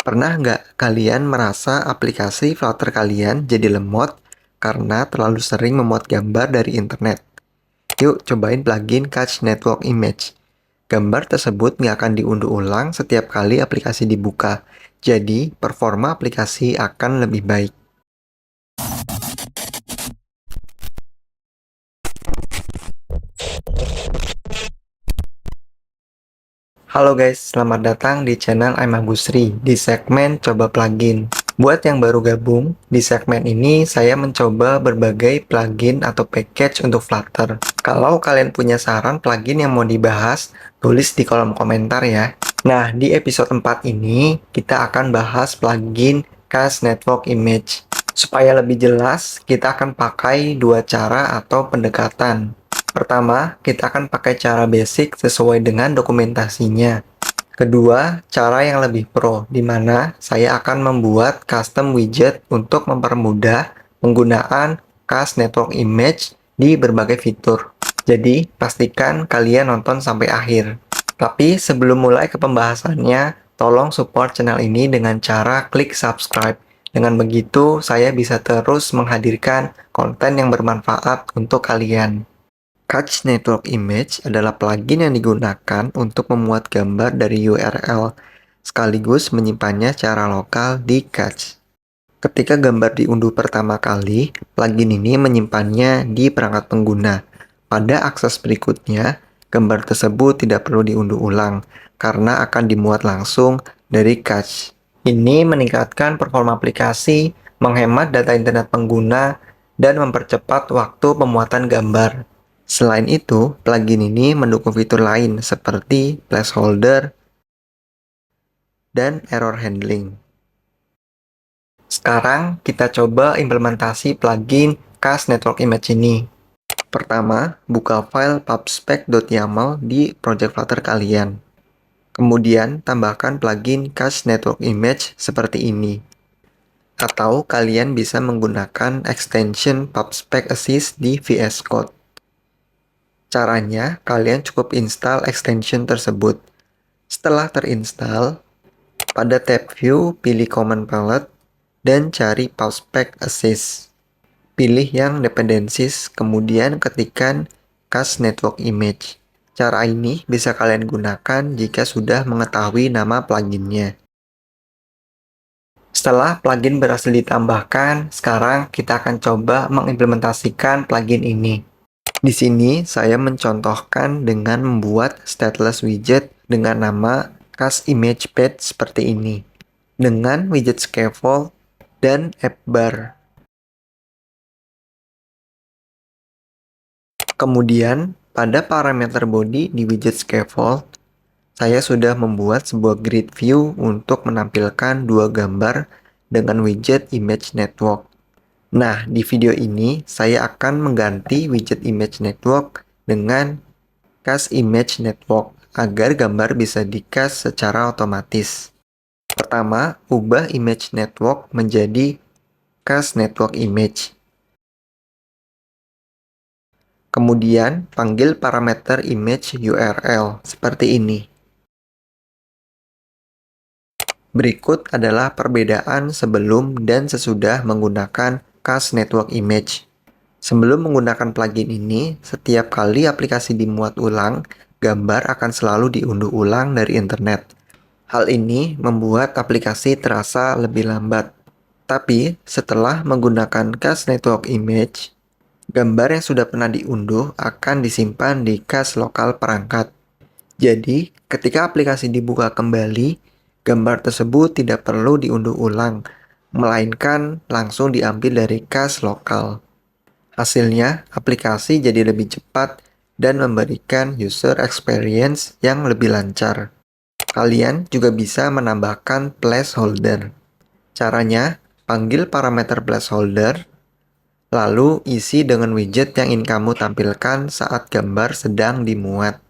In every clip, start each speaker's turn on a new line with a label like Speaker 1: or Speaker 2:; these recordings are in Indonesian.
Speaker 1: Pernah nggak kalian merasa aplikasi Flutter kalian jadi lemot karena terlalu sering memuat gambar dari internet? Yuk cobain plugin Catch Network Image. Gambar tersebut nggak akan diunduh ulang setiap kali aplikasi dibuka, jadi performa aplikasi akan lebih baik. Halo guys, selamat datang di channel I'm Agusri di segmen Coba Plugin. Buat yang baru gabung, di segmen ini saya mencoba berbagai plugin atau package untuk Flutter. Kalau kalian punya saran plugin yang mau dibahas, tulis di kolom komentar ya. Nah, di episode 4 ini kita akan bahas plugin Cast Network Image. Supaya lebih jelas, kita akan pakai dua cara atau pendekatan. Pertama, kita akan pakai cara basic sesuai dengan dokumentasinya. Kedua, cara yang lebih pro, di mana saya akan membuat custom widget untuk mempermudah penggunaan Cast Network Image di berbagai fitur. Jadi, pastikan kalian nonton sampai akhir. Tapi sebelum mulai ke pembahasannya, tolong support channel ini dengan cara klik subscribe. Dengan begitu, saya bisa terus menghadirkan konten yang bermanfaat untuk kalian. Catch Network Image adalah plugin yang digunakan untuk memuat gambar dari URL, sekaligus menyimpannya secara lokal di Catch. Ketika gambar diunduh pertama kali, plugin ini menyimpannya di perangkat pengguna. Pada akses berikutnya, gambar tersebut tidak perlu diunduh ulang, karena akan dimuat langsung dari Catch. Ini meningkatkan performa aplikasi, menghemat data internet pengguna, dan mempercepat waktu pemuatan gambar. Selain itu, plugin ini mendukung fitur lain seperti placeholder dan error handling. Sekarang kita coba implementasi plugin Cast Network Image ini. Pertama, buka file pubspec.yaml di project Flutter kalian. Kemudian, tambahkan plugin Cast Network Image seperti ini. Atau kalian bisa menggunakan extension pubspec assist di VS Code. Caranya, kalian cukup install extension tersebut. Setelah terinstall, pada tab View, pilih Command Palette dan cari PubSpec Assist. Pilih yang Dependencies, kemudian ketikkan Cast Network Image. Cara ini bisa kalian gunakan jika sudah mengetahui nama pluginnya. Setelah plugin berhasil ditambahkan, sekarang kita akan coba mengimplementasikan plugin ini. Di sini saya mencontohkan dengan membuat stateless widget dengan nama Cast Image Page seperti ini, dengan widget scaffold dan app bar. Kemudian, pada parameter body di widget scaffold, saya sudah membuat sebuah grid view untuk menampilkan dua gambar dengan widget image network. Nah, di video ini saya akan mengganti widget image network dengan Cast Image Network agar gambar bisa di-cast secara otomatis. Pertama, ubah image network menjadi Cast Network Image. Kemudian, panggil parameter image URL seperti ini. Berikut adalah perbedaan sebelum dan sesudah menggunakan Cast Network Image. Sebelum menggunakan plugin ini, setiap kali aplikasi dimuat ulang, gambar akan selalu diunduh ulang dari internet. Hal ini membuat aplikasi terasa lebih lambat. Tapi, setelah menggunakan Cast Network Image, gambar yang sudah pernah diunduh akan disimpan di cache lokal perangkat. Jadi, ketika aplikasi dibuka kembali, gambar tersebut tidak perlu diunduh ulang, melainkan langsung diambil dari cache lokal. Hasilnya, aplikasi jadi lebih cepat dan memberikan user experience yang lebih lancar. Kalian juga bisa menambahkan placeholder. Caranya, panggil parameter placeholder, lalu isi dengan widget yang ingin kamu tampilkan saat gambar sedang dimuat.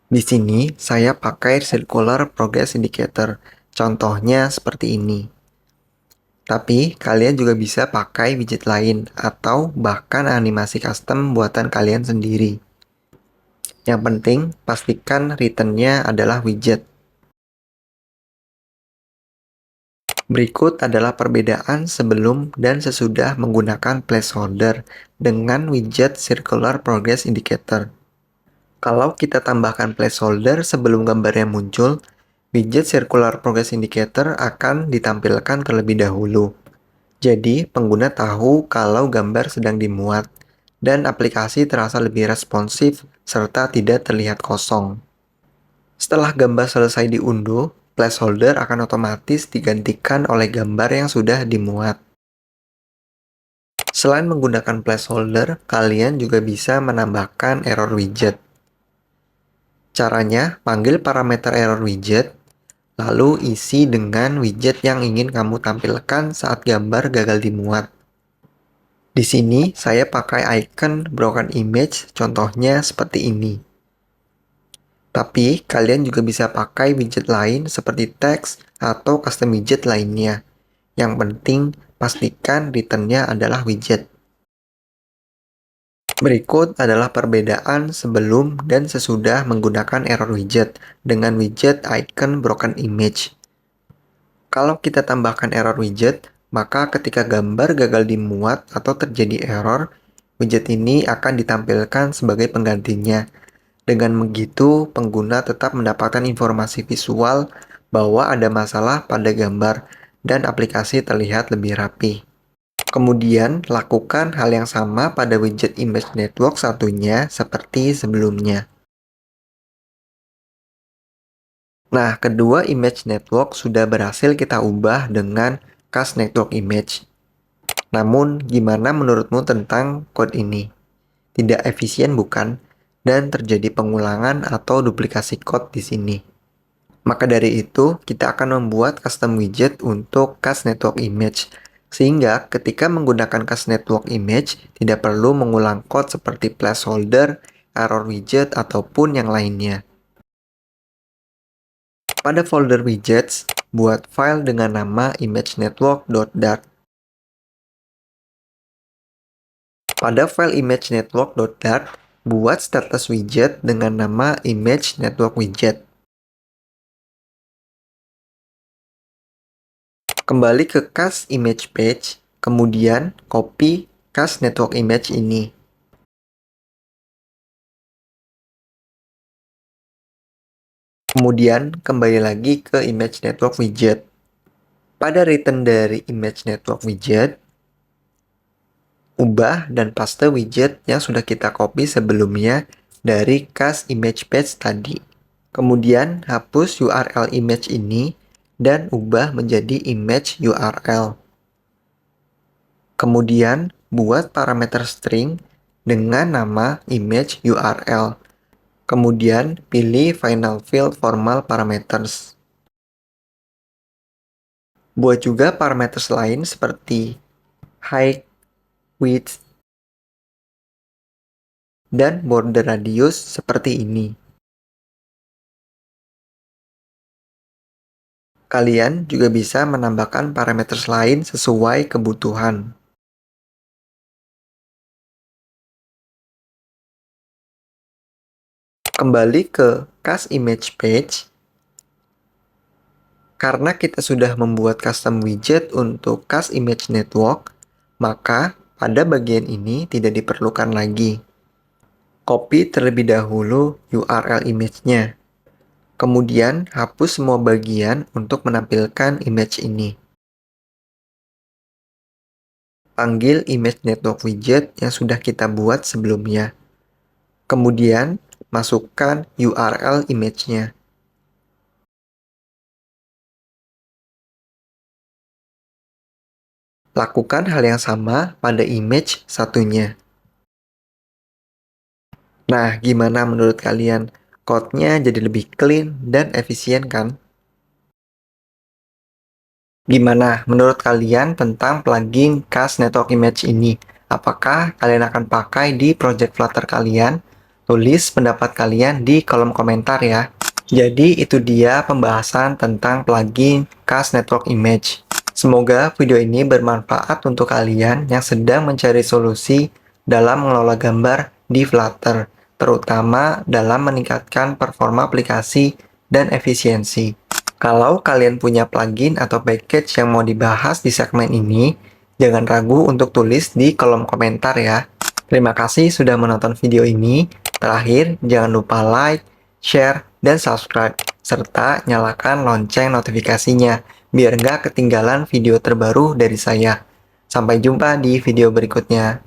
Speaker 1: Di sini, saya pakai Circular Progress Indicator. Contohnya seperti ini. Tapi, kalian juga bisa pakai widget lain atau bahkan animasi custom buatan kalian sendiri. Yang penting, pastikan return-nya adalah widget. Berikut adalah perbedaan sebelum dan sesudah menggunakan placeholder dengan widget Circular Progress Indicator. Kalau kita tambahkan placeholder sebelum gambarnya muncul, widget Circular Progress Indicator akan ditampilkan terlebih dahulu. Jadi, pengguna tahu kalau gambar sedang dimuat, dan aplikasi terasa lebih responsif serta tidak terlihat kosong. Setelah gambar selesai diunduh, placeholder akan otomatis digantikan oleh gambar yang sudah dimuat. Selain menggunakan placeholder, kalian juga bisa menambahkan error widget. Caranya, panggil parameter error widget, lalu isi dengan widget yang ingin kamu tampilkan saat gambar gagal dimuat. Di sini, saya pakai icon broken image, contohnya seperti ini. Tapi, kalian juga bisa pakai widget lain seperti teks atau custom widget lainnya. Yang penting, pastikan return-nya adalah widget. Berikut adalah perbedaan sebelum dan sesudah menggunakan error widget dengan widget icon broken image. Kalau kita tambahkan error widget, maka ketika gambar gagal dimuat atau terjadi error, widget ini akan ditampilkan sebagai penggantinya. Dengan begitu, pengguna tetap mendapatkan informasi visual bahwa ada masalah pada gambar dan aplikasi terlihat lebih rapi. Kemudian, lakukan hal yang sama pada widget image network satunya seperti sebelumnya. Nah, kedua image network sudah berhasil kita ubah dengan cast network image. Namun, gimana menurutmu tentang code ini? Tidak efisien bukan? Dan terjadi pengulangan atau duplikasi code di sini. Maka dari itu, kita akan membuat custom widget untuk cast network image. Sehingga ketika menggunakan cast network image, tidak perlu mengulang code seperti placeholder, error widget, ataupun yang lainnya. Pada folder widgets, buat file dengan nama imagenetwork.dart. Pada file imagenetwork.dart, buat status widget dengan nama imagenetworkwidget. Kembali ke cast image page, kemudian copy cast network image ini. Kemudian kembali lagi ke image network widget. Pada return dari image network widget, ubah dan paste widget yang sudah kita copy sebelumnya dari cast image page tadi. Kemudian hapus URL image ini dan ubah menjadi image URL. Kemudian buat parameter string dengan nama image URL. Kemudian pilih final field formal parameters. Buat juga parameters lain seperti height, width, dan border radius seperti ini. Kalian juga bisa menambahkan parameter lain sesuai kebutuhan. Kembali ke cast image page. Karena kita sudah membuat custom widget untuk cast image network, maka pada bagian ini tidak diperlukan lagi. Copy terlebih dahulu URL image-nya. Kemudian hapus semua bagian untuk menampilkan image ini. Panggil image network widget yang sudah kita buat sebelumnya. Kemudian masukkan URL image-nya. Lakukan hal yang sama pada image satunya. Nah, gimana menurut kalian? Code-nya jadi lebih clean dan efisien kan? Gimana menurut kalian tentang plugin Cast Network Image ini? Apakah kalian akan pakai di project Flutter kalian? Tulis pendapat kalian di kolom komentar ya. Jadi itu dia pembahasan tentang plugin Cast Network Image. Semoga video ini bermanfaat untuk kalian yang sedang mencari solusi dalam mengelola gambar di Flutter, terutama dalam meningkatkan performa aplikasi dan efisiensi. Kalau kalian punya plugin atau package yang mau dibahas di segmen ini, jangan ragu untuk tulis di kolom komentar ya. Terima kasih sudah menonton video ini. Terakhir, jangan lupa like, share, dan subscribe, serta nyalakan lonceng notifikasinya, biar nggak ketinggalan video terbaru dari saya. Sampai jumpa di video berikutnya.